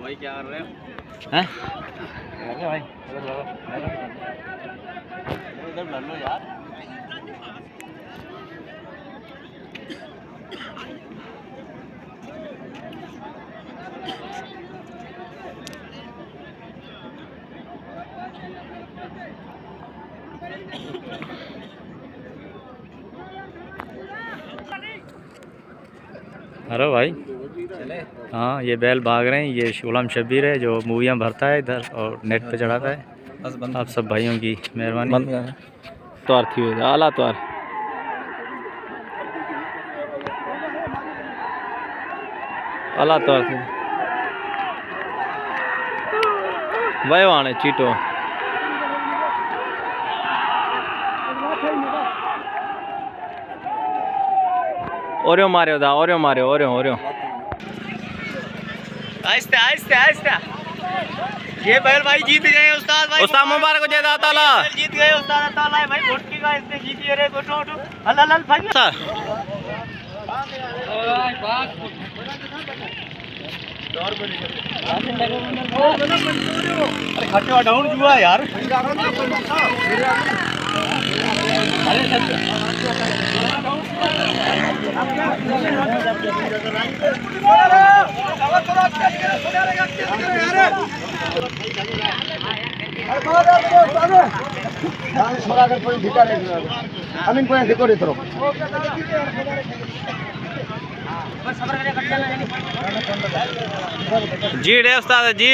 भाई क्या कर रहे हो? हैं? भाई इधर लड़ लो यार। अरे भाई हाँ, ये बैल भाग रहे हैं। ये शुलम शब्बीर है जो मूवियाँ भरता है इधर और नेट पे चढ़ाता है। आप सब भाइयों की मेहरबानी। तौर थी आला तौर आला तौर थी वयो आने चीटो ओरियो मारियो दा ओरियो मारियो ओरियो ओरियो आहिस्ते आहिस्ते आहिस्ते। ये बैल भाई जीत गए उस्ताद भाई। उस्ताद मुबारक हो जाए ताला जीत गए उस्ताद ताला भाई। घोटकी का इसने जीती है रे गोटो गोटो हल हल भाई। अरे खट्टे डाउन जुआ यार। जी रे उस्ताद जी